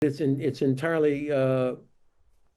It's entirely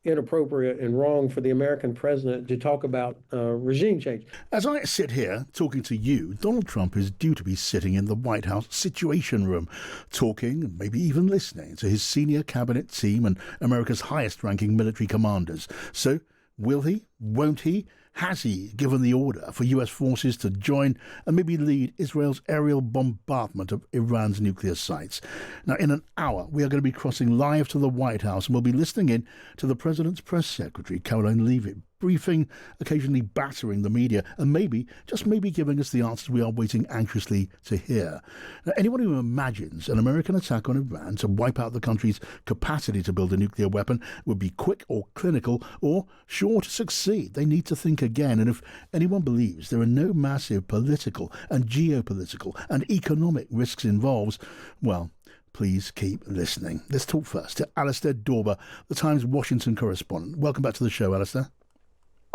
inappropriate and wrong for the American president to talk about regime change. As I sit here talking to you, Donald Trump is due to be sitting in the White House Situation Room, talking and maybe even listening to his senior cabinet team and America's highest-ranking military commanders. So, will he? Won't he? Has he given the order for US forces to join and maybe lead Israel's aerial bombardment of Iran's nuclear sites? Now, in an hour, we are going to be crossing live to the White House and we'll be listening in to the President's press secretary, Caroline Leavitt, briefing, occasionally battering the media, and maybe, just maybe, giving us the answers we are waiting anxiously to hear. Now, anyone who imagines an American attack on Iran to wipe out the country's capacity to build a nuclear weapon would be quick or clinical or sure to succeed. They need to think again. And if anyone believes there are no massive political and geopolitical and economic risks involved, well, please keep listening. Let's talk first to Alistair Dorber, the Times Washington correspondent. Welcome back to the show, Alistair.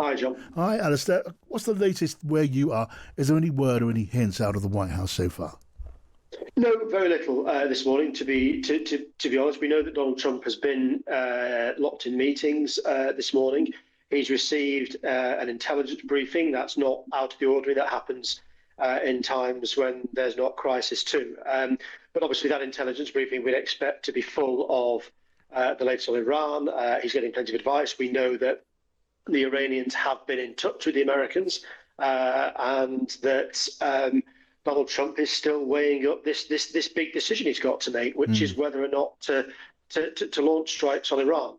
Hi, John. Hi, Alistair. What's the latest where you are? Is there any word or any hints out of the White House so far? No, very little this morning. To be honest, we know that Donald Trump has been locked in meetings this morning. He's received an intelligence briefing. That's not out of the ordinary. That happens in times when there's not crisis too. But obviously, that intelligence briefing we'd expect to be full of the latest on Iran. He's getting plenty of advice. We know that the Iranians have been in touch with the Americans, and that Donald Trump is still weighing up this big decision he's got to make, which is whether or not to launch strikes on Iran.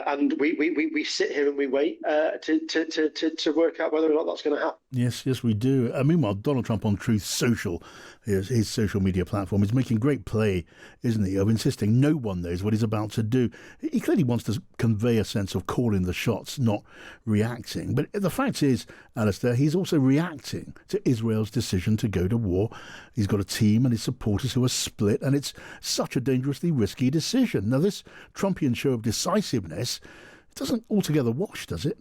And we sit here and we wait to work out whether or not that's going to happen. Yes, we do. Meanwhile, Donald Trump on Truth Social, his social media platform, is making great play, isn't he, of insisting no one knows what he's about to do. He clearly wants to convey a sense of calling the shots, not reacting. But the fact is, Alistair, he's also reacting to Israel's decision to go to war. He's got a team and his supporters who are split, and it's such a dangerously risky decision. Now, this Trumpian show of decisiveness, it doesn't altogether wash, does it?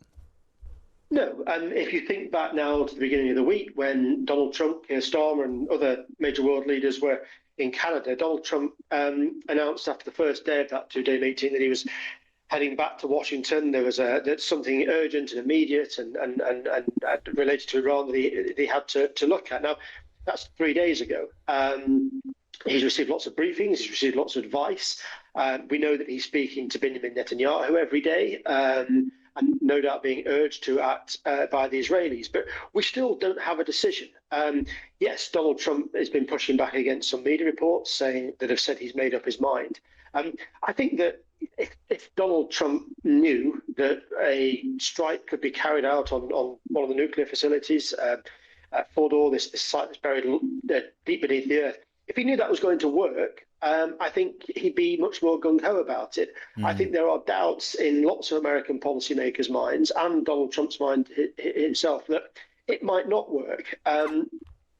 No, and if you think back now to the beginning of the week when Donald Trump, Keir Starmer and other major world leaders were in Canada, Donald Trump announced after the first day of that two-day meeting that he was heading back to Washington. There was something urgent and immediate and related to Iran that he had to look at. Now, that's 3 days ago. He's received lots of briefings. He's received lots of advice. We know that he's speaking to Benjamin Netanyahu every day, and no doubt being urged to act by the Israelis. But we still don't have a decision. Yes, Donald Trump has been pushing back against some media reports that have said he's made up his mind. I think that if Donald Trump knew that a strike could be carried out on one of the nuclear facilities, Fordow, this site that's buried deep beneath the earth, if he knew that was going to work, I think he'd be much more gung-ho about it. I think there are doubts in lots of American policymakers' minds and Donald Trump's mind himself that it might not work. And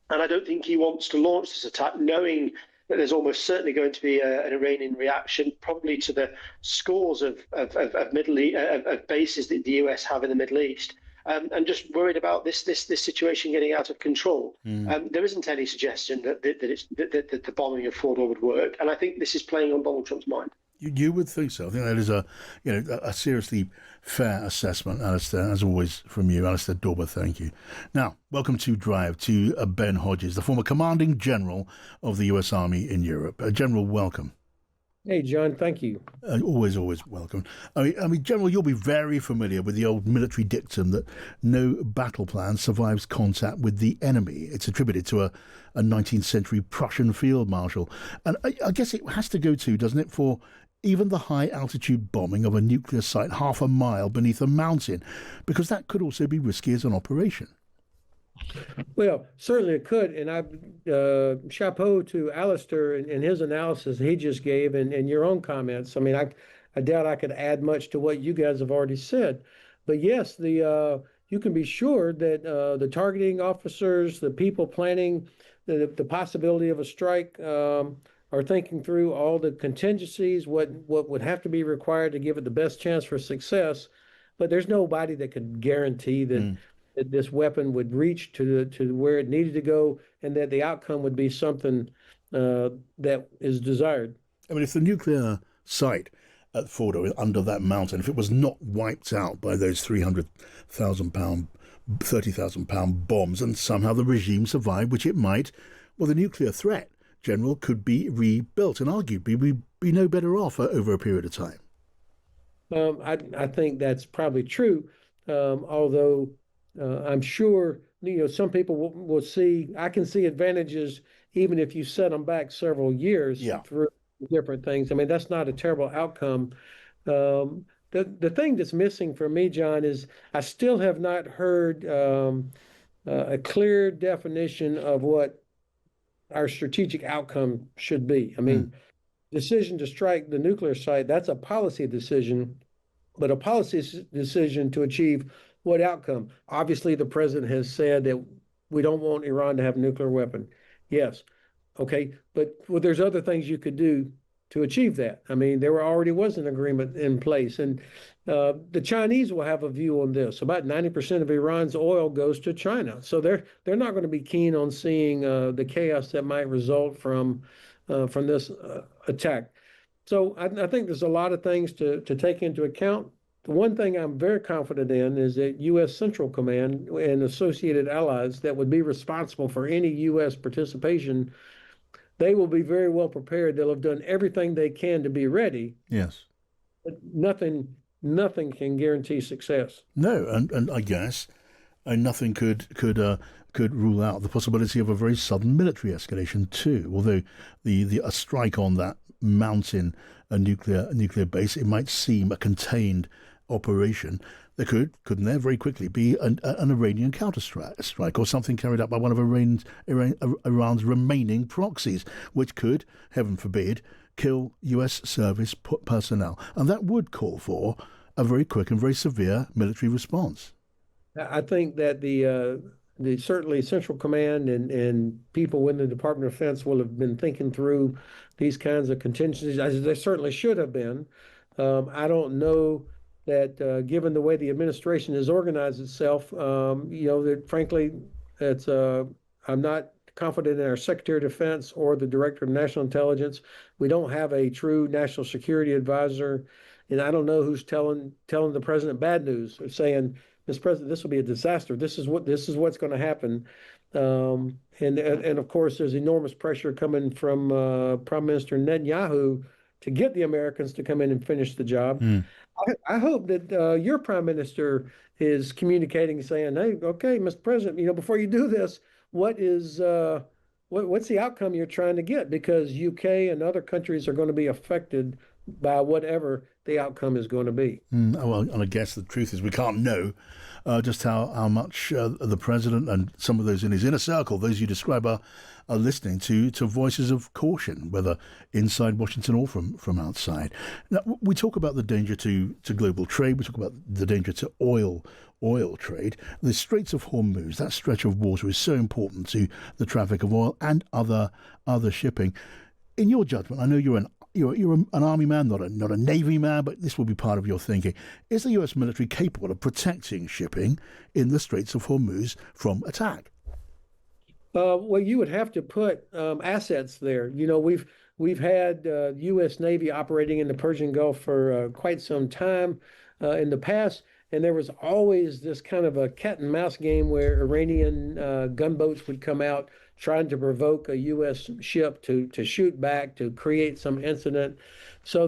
I don't think he wants to launch this attack knowing that there's almost certainly going to be an Iranian reaction, probably to the scores of bases that the US have in the Middle East. And just worried about this situation getting out of control. There isn't any suggestion that the bombing of Fordow would work, and I think this is playing on Donald Trump's mind. You would think so. I think that is a seriously fair assessment, Alistair, as always from you, Alistair Dorber. Thank you. Now, welcome to Drive to Ben Hodges, the former commanding general of the US Army in Europe. General, welcome. Hey, John, thank you. Always welcome. I mean, General, you'll be very familiar with the old military dictum that no battle plan survives contact with the enemy. It's attributed to a 19th century Prussian field marshal. And I guess it has to go to, doesn't it, for even the high-altitude bombing of a nuclear site half a mile beneath a mountain, because that could also be risky as an operation. Well, certainly it could, and I chapeau to Alistair and his analysis he just gave, and your own comments. I mean, I doubt I could add much to what you guys have already said, but yes, you can be sure that the targeting officers, the people planning the possibility of a strike, are thinking through all the contingencies, what would have to be required to give it the best chance for success. But there's nobody that could guarantee that this weapon would reach to where it needed to go, and that the outcome would be something that is desired. I mean, if the nuclear site at Fordo under that mountain, if it was not wiped out by those 300,000 pound, 30,000 pound bombs, and somehow the regime survived, which it might, well, the nuclear threat, General, could be rebuilt, and arguably we'd be no better off over a period of time. I think that's probably true, although I'm sure some people will see. I can see advantages even if you set them back several years Yeah. through different things. I mean, that's not a terrible outcome. The thing that's missing for me, John, is I still have not heard a clear definition of what our strategic outcome should be. I Mm. mean, decision to strike the nuclear site, that's a policy decision, but a policy decision to achieve what outcome? Obviously, the president has said that we don't want Iran to have a nuclear weapon. Yes. Okay. But well, there's other things you could do to achieve that. I mean, there already was an agreement in place. And the Chinese will have a view on this. About 90% of Iran's oil goes to China. So they're not going to be keen on seeing the chaos that might result from this attack. So I think there's a lot of things to take into account. The one thing I'm very confident in is that U.S. Central Command and associated allies that would be responsible for any U.S. participation, they will be very well prepared. They'll have done everything they can to be ready, Yes. but nothing can guarantee success. No, and I guess nothing could rule out the possibility of a very sudden military escalation too. Although the a strike on that mountain, a nuclear base, it might seem a contained operation. There couldn't there very quickly be an Iranian counterstrike or something carried out by one of Iran's remaining proxies, which could, heaven forbid, kill U.S. service personnel, and that would call for a very quick and very severe military response. I think that the certainly Central Command and people within the Department of Defense will have been thinking through these kinds of contingencies, as they certainly should have been. I don't know that given the way the administration has organized itself, that frankly, it's I'm not confident in our Secretary of Defense or the Director of National Intelligence. We don't have a true national security advisor, and I don't know who's telling the president bad news or saying, Mr. President, this will be a disaster. This is what's going to happen. And of course, there's enormous pressure coming from Prime Minister Netanyahu to get the Americans to come in and finish the job. Mm. I hope that your Prime Minister is communicating, saying, "Hey, okay, Mr. President, before you do this, what's the outcome you're trying to get? Because UK and other countries are going to be affected by whatever the outcome is going to be." Well, and I guess the truth is we can't know just how much the president and some of those in his inner circle, those you describe, are listening to voices of caution, whether inside Washington or from outside. Now, we talk about the danger to global trade. We talk about the danger to oil trade. The Straits of Hormuz, that stretch of water, is so important to the traffic of oil and other shipping. In your judgment, I know you're an army man, not a navy man, but this will be part of your thinking. Is the U.S. military capable of protecting shipping in the Straits of Hormuz from attack? Well, you would have to put assets there. We've had U.S. Navy operating in the Persian Gulf for quite some time in the past, and there was always this kind of a cat and mouse game where Iranian gunboats would come out trying to provoke a U.S. ship to shoot back, to create some incident. So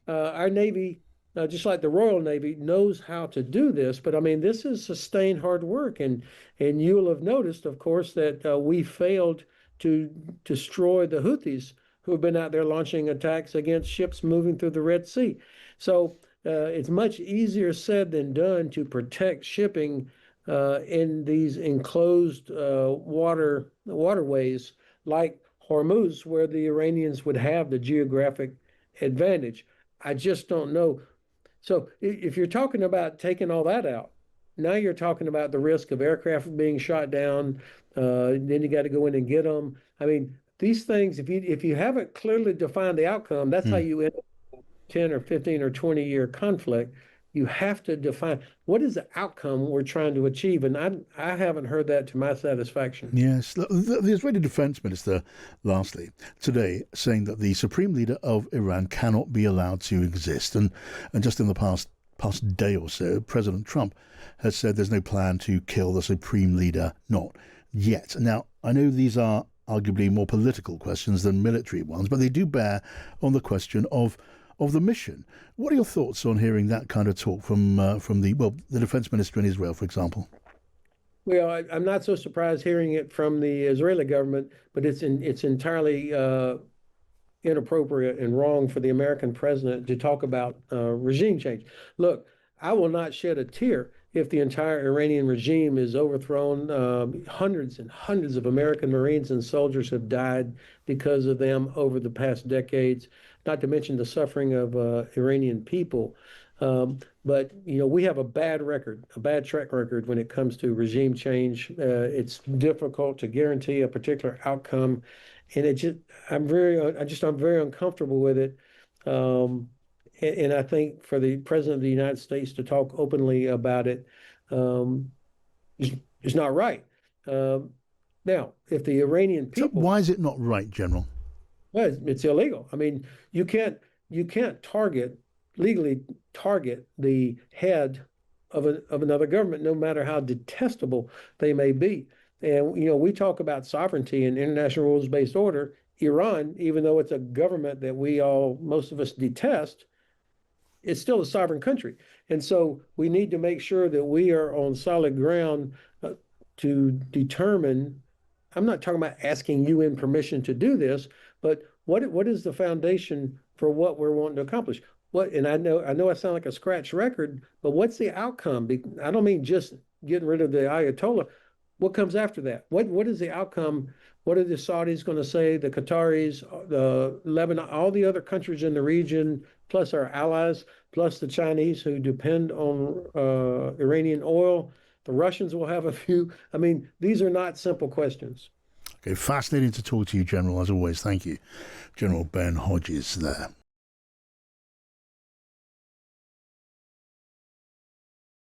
our Navy, just like the Royal Navy, knows how to do this. But I mean, this is sustained hard work, and you will have noticed, of course, that we failed to destroy the Houthis, who have been out there launching attacks against ships moving through the Red Sea. So it's much easier said than done to protect shipping in these enclosed waterways like Hormuz, where the Iranians would have the geographic advantage. I just don't know. So if you're talking about taking all that out, now you're talking about the risk of aircraft being shot down. Then you got to go in and get them. I mean, these things, if you haven't clearly defined the outcome, that's how you end up with a 10 or 15 or 20-year conflict. you have to define what is the outcome we're trying to achieve. And I haven't heard that to my satisfaction. Yes, the Israeli Defense Minister, lastly, today saying that the Supreme Leader of Iran cannot be allowed to exist. And just in the past day or so, President Trump has said there's no plan to kill the Supreme Leader, not yet. Now, I know these are arguably more political questions than military ones, but they do bear on the question of the mission. What are your thoughts on hearing that kind of talk from the defense minister in Israel, for example? Well, I'm not so surprised hearing it from the Israeli government, but it's entirely inappropriate and wrong for the American president to talk about regime change. Look, I will not shed a tear if the entire Iranian regime is overthrown. Hundreds and hundreds of American Marines and soldiers have died because of them over the past decades, not to mention the suffering of Iranian people. But, we have a bad track record when it comes to regime change. It's difficult to guarantee a particular outcome. And I'm very uncomfortable with it. And I think for the president of the United States to talk openly about it is not right. Now, if the Iranian people, So why is it not right, General? well, it's illegal. I mean, you can't legally target the head of another government, no matter how detestable they may be. And we talk about sovereignty and international rules-based order. Iran, even though it's a government that most of us detest, it's still a sovereign country. And so we need to make sure that we are on solid ground to determine. I'm not talking about asking UN permission to do this, but what is the foundation for what we're wanting to accomplish? And I know I sound like a scratch record, but what's the outcome? I don't mean just getting rid of the Ayatollah. What comes after that? What is the outcome? What are the Saudis going to say? The Qataris, the Lebanon, all the other countries in the region, plus our allies, plus the Chinese who depend on Iranian oil. The Russians will have a few. I mean, these are not simple questions. Okay, fascinating to talk to you, General, as always. Thank you. General Ben Hodges there.